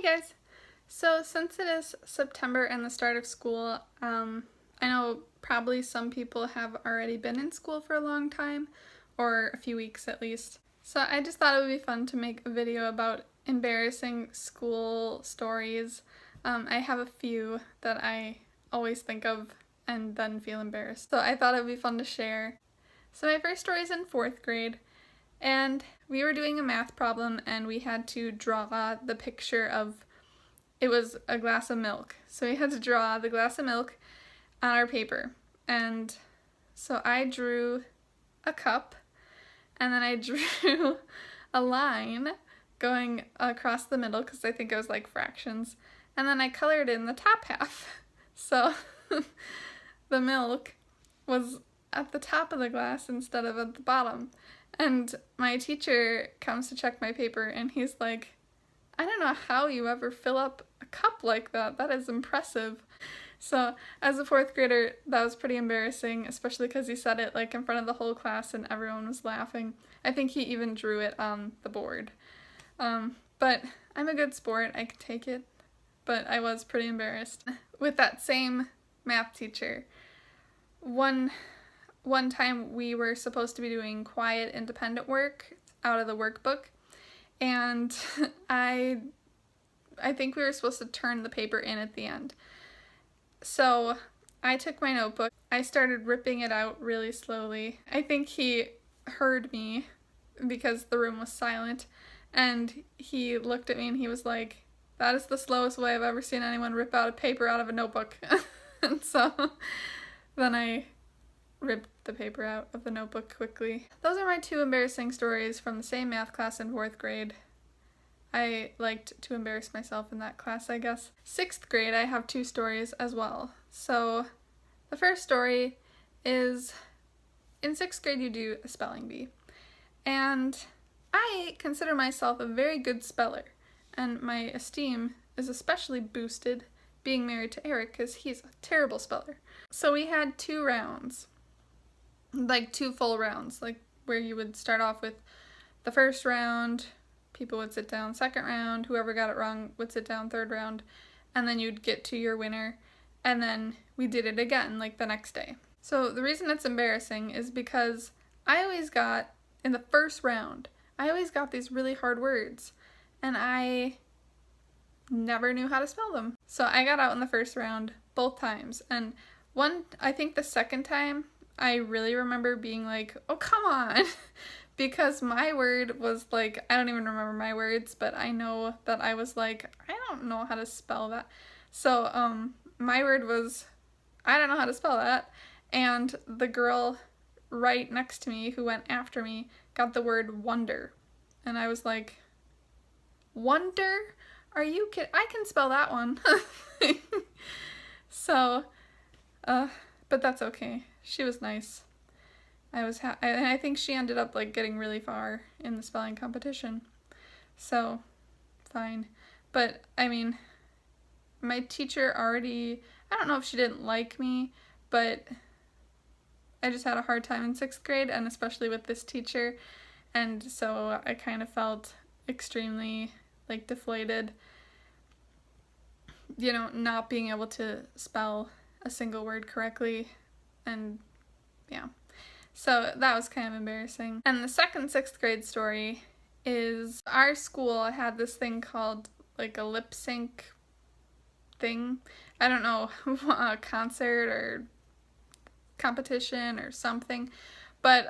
Hey guys! So since it is September and the start of school, I know probably some people have already been in school for a long time, or a few weeks at least. So I just thought it would be fun to make a video about embarrassing school stories. I have a few that I always think of and then feel embarrassed. So I thought it would be fun to share. So my first story is in 4th grade. And we were doing a math problem and we had to draw the picture of, it was a glass of milk. So we had to draw the glass of milk on our paper. And so I drew a cup and then I drew a line going across the middle because I think it was like fractions. And then I colored in the top half. So the milk was at the top of the glass instead of at the bottom. And my teacher comes to check my paper and he's like, I don't know how you ever fill up a cup like that. That is impressive. So as a 4th grader, that was pretty embarrassing, especially because he said it like in front of the whole class and everyone was laughing. I think he even drew it on the board. But I'm a good sport. I could take it. But I was pretty embarrassed. With that same math teacher, one time we were supposed to be doing quiet independent work out of the workbook, and I think we were supposed to turn the paper in at the end. So I took my notebook, I started ripping it out really slowly. I think he heard me because the room was silent, and he looked at me and he was like, that is the slowest way I've ever seen anyone rip out a paper out of a notebook. And so then I ripped the paper out of the notebook quickly. Those are my 2 embarrassing stories from the same math class in 4th grade. I liked to embarrass myself in that class, I guess. 6th grade, I have 2 stories as well. So the first story is, in 6th grade you do a spelling bee. And I consider myself a very good speller. And my esteem is especially boosted being married to Eric because he's a terrible speller. So we had 2 rounds. Like 2 full rounds, like where you would start off with the first round, people would sit down, second round, whoever got it wrong would sit down, third round, and then you'd get to your winner, and then we did it again, like the next day. So the reason it's embarrassing is because I always got, in the first round, I always got these really hard words, and I never knew how to spell them. So I got out in the first round both times, and I think the second time, I really remember being like, oh, come on, because my word was like, I don't even remember my words, but I know that I was like, I don't know how to spell that. So, my word was, I don't know how to spell that, and the girl right next to me who went after me got the word wonder, and I was like, wonder? Are you kidding? I can spell that one. So, but that's okay. She was nice. And I think she ended up like getting really far in the spelling competition. So, fine. But, I mean, my teacher already, I don't know if she didn't like me, but I just had a hard time in 6th grade, and especially with this teacher, and so I kind of felt extremely, like, deflated, you know, not being able to spell a single word correctly, and yeah. So that was kind of embarrassing. And the second 6th grade story is our school had this thing called like a lip sync thing. I don't know, a concert or competition or something, but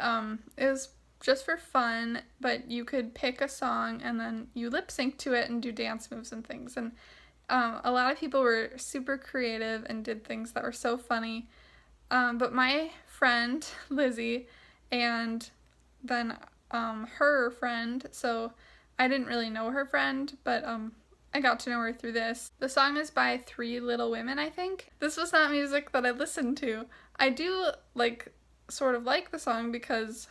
it was just for fun, but you could pick a song and then you lip sync to it and do dance moves and things. And a lot of people were super creative and did things that were so funny. But my friend, Lizzie, and then her friend, so I didn't really know her friend, but I got to know her through this. The song is by Three Little Women, I think. This was not music that I listened to. I do, like, sort of like the song because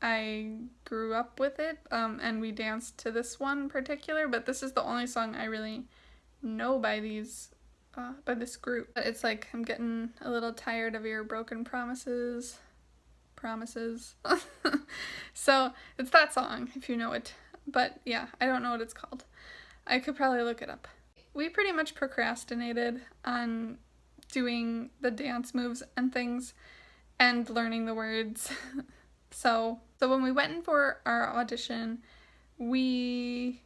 I grew up with it, and we danced to this one in particular, but this is the only song I really know by this group. It's like, I'm getting a little tired of your broken promises. So it's that song, if you know it. But yeah, I don't know what it's called. I could probably look it up. we pretty much procrastinated on doing the dance moves and things and learning the words. So when we went in for our audition, we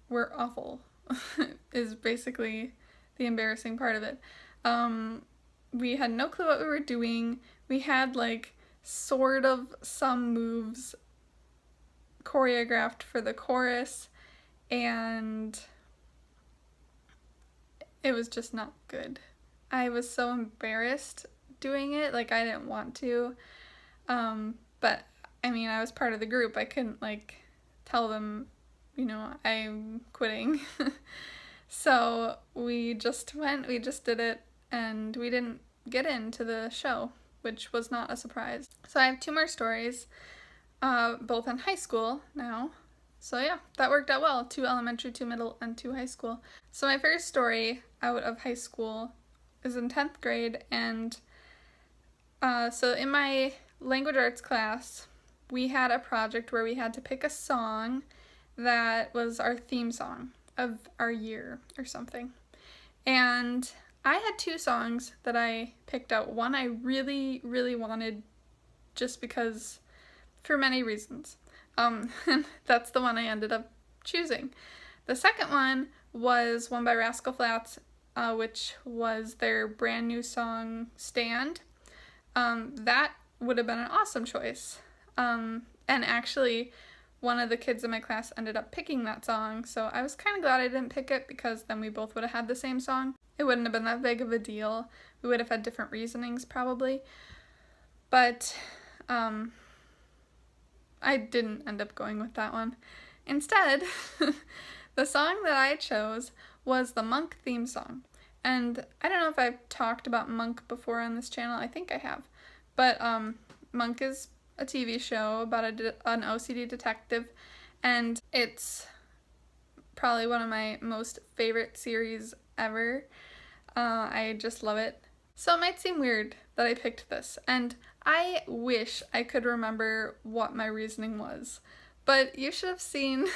were awful, is basically the embarrassing part of it. We had no clue what we were doing. We had like sort of some moves choreographed for the chorus, and it was just not good. I was so embarrassed doing it, like I didn't want to. But I mean, I was part of the group. I couldn't like tell them, I'm quitting. So we just went, we just did it, and we didn't get into the show, which was not a surprise. So I have 2 more stories, both in high school now. So yeah, that worked out well. 2 elementary, 2 middle, and 2 high school. So my first story out of high school is in 10th grade, and so in my language arts class, we had a project where we had to pick a song that was our theme song of our year or something. And I had 2 songs that I picked out. One I really, really wanted just because, for many reasons. And that's the one I ended up choosing. The second one was one by Rascal Flatts, which was their brand new song, Stand. That would have been an awesome choice. And actually, one of the kids in my class ended up picking that song, so I was kind of glad I didn't pick it, because then we both would have had the same song. It wouldn't have been that big of a deal. We would have had different reasonings, probably. But, I didn't end up going with that one. Instead, the song that I chose was the Monk theme song. And I don't know if I've talked about Monk before on this channel. I think I have. But Monk is a TV show about an OCD detective, and it's probably one of my most favorite series ever. I just love it. So it might seem weird that I picked this, and I wish I could remember what my reasoning was, but you should have seen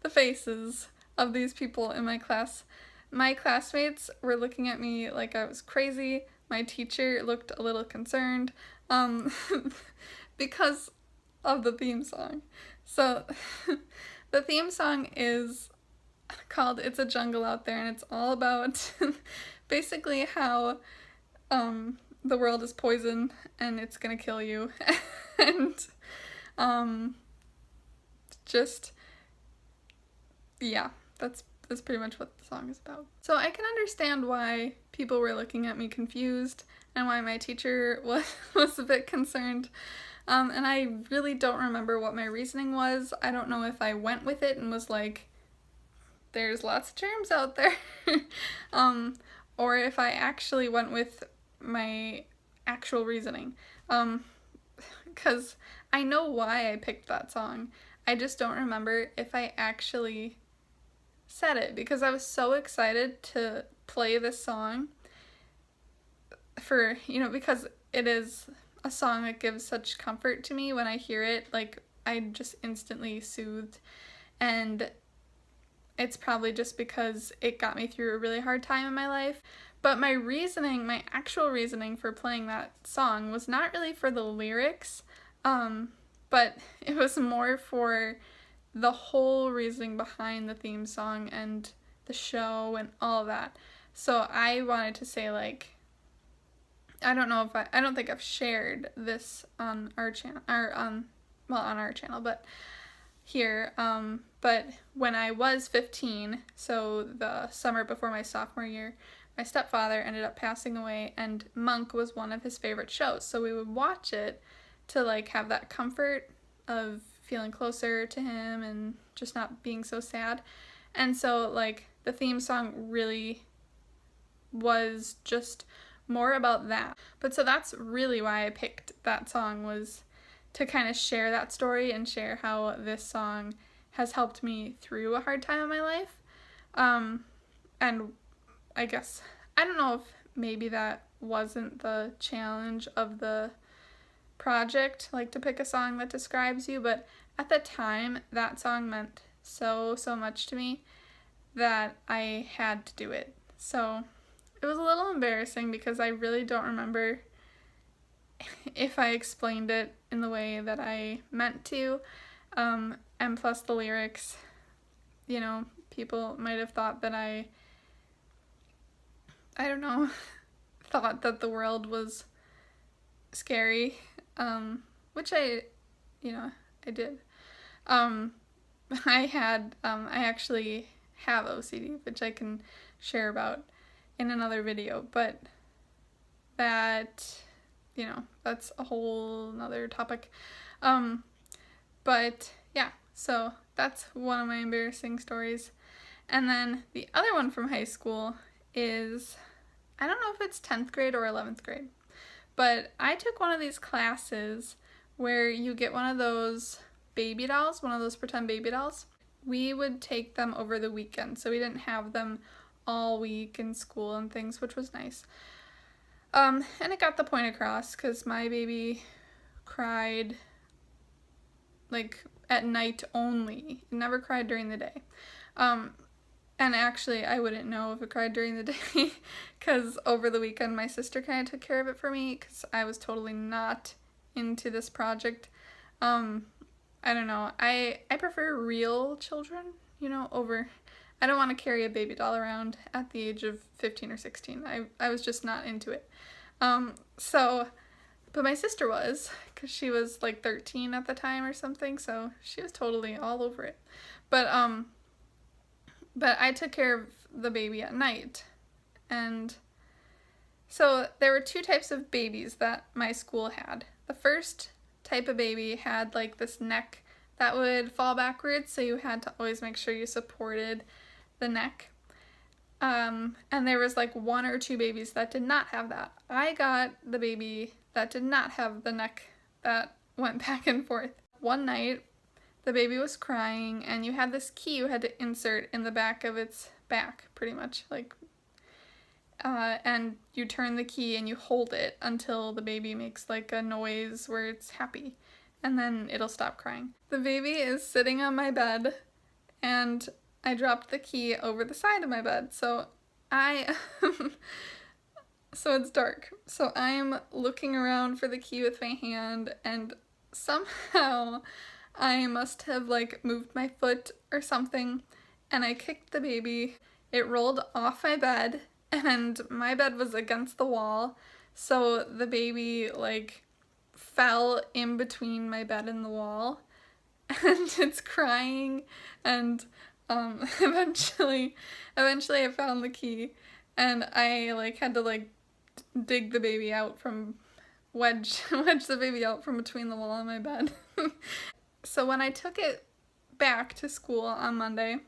the faces of these people in my class. My classmates were looking at me like I was crazy. My teacher looked a little concerned, because of the theme song. So the theme song is called It's a Jungle Out There, and it's all about basically how the world is poison and it's gonna kill you. And just, yeah, that's pretty much what the song is about. So I can understand why people were looking at me confused and why my teacher was a bit concerned. And I really don't remember what my reasoning was. I don't know if I went with it and was like, there's lots of germs out there. Or if I actually went with my actual reasoning. Because I know why I picked that song. I just don't remember if I actually said it, because I was so excited to play this song for, because it is a song that gives such comfort to me. When I hear it, like, I'm just instantly soothed, and it's probably just because it got me through a really hard time in my life. But my actual reasoning for playing that song was not really for the lyrics, but it was more for the whole reasoning behind the theme song and the show and all of that. So I wanted to say, like, I don't think I've shared this on our channel, or on our channel, but here, but when I was 15, so the summer before my sophomore year, my stepfather ended up passing away, and Monk was one of his favorite shows, so we would watch it to, like, have that comfort of feeling closer to him and just not being so sad. And so, like, the theme song really was just more about that. But so that's really why I picked that song, was to kind of share that story and share how this song has helped me through a hard time in my life. And I guess, I don't know if maybe that wasn't the challenge of the project, like to pick a song that describes you, but at the time that song meant so much to me, that I had to do it. So it was a little embarrassing because I really don't remember if I explained it in the way that I meant to. And plus the lyrics, you know, people might have thought that I don't know, thought that the world was scary, which I did. I actually have OCD, which I can share about in another video, but that, that's a whole nother topic. But yeah, so that's one of my embarrassing stories. And then the other one from high school is, I don't know if it's 10th grade or 11th grade, but I took one of these classes where you get one of those baby dolls, one of those pretend baby dolls. We would take them over the weekend, so we didn't have them all week in school and things, which was nice. And it got the point across, because my baby cried, like, at night only. It never cried during the day. And actually, I wouldn't know if it cried during the day, because over the weekend my sister kind of took care of it for me, because I was totally not into this project. I don't know, I prefer real children, over, I don't want to carry a baby doll around at the age of 15 or 16. I was just not into it. But my sister was, because she was like 13 at the time or something, so she was totally all over it. But I took care of the baby at night. And so there were two types of babies that my school had. The first type of baby had like this neck that would fall backwards, so you had to always make sure you supported the neck. And there was like one or two babies that did not have that. I got the baby that did not have the neck that went back and forth. One night, the baby was crying, and you had this key you had to insert in the back of its back, pretty much, like, and you turn the key and you hold it until the baby makes like a noise where it's happy, and then it'll stop crying. The baby is sitting on my bed, and I dropped the key over the side of my bed, so so it's dark. So I'm looking around for the key with my hand, and somehow I must have like moved my foot or something, and I kicked the baby. It rolled off my bed, and my bed was against the wall, so the baby like fell in between my bed and the wall, and it's crying, and eventually I found the key, and I like had to like dig the baby out from wedge the baby out from between the wall and my bed. So when I took it back to school on Monday,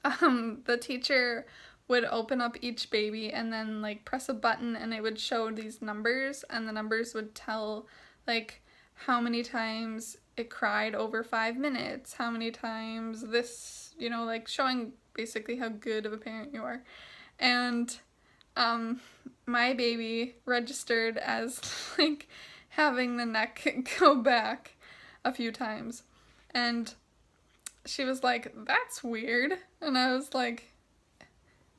the teacher would open up each baby and then like press a button, and it would show these numbers, and the numbers would tell like how many times it cried over 5 minutes, how many times this, like showing basically how good of a parent you are. And my baby registered as like having the neck go back a few times, and she was like, "That's weird," and I was like,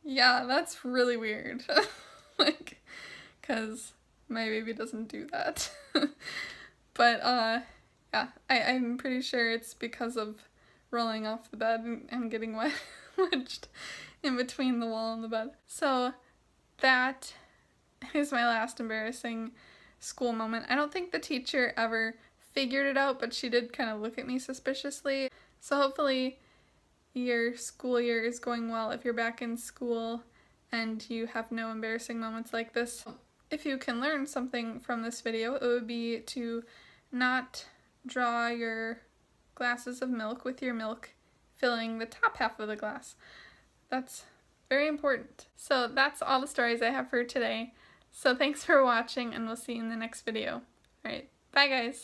"Yeah, that's really weird." Like, because my baby doesn't do that. But yeah, I'm pretty sure it's because of rolling off the bed and getting wedged in between the wall and the bed. So that is my last embarrassing school moment. I don't think the teacher ever figured it out, but she did kind of look at me suspiciously. So hopefully your school year is going well if you're back in school and you have no embarrassing moments like this. If you can learn something from this video, it would be to not draw your glasses of milk with your milk filling the top half of the glass. That's very important. So that's all the stories I have for today. So thanks for watching, and we'll see you in the next video. Alright, bye guys!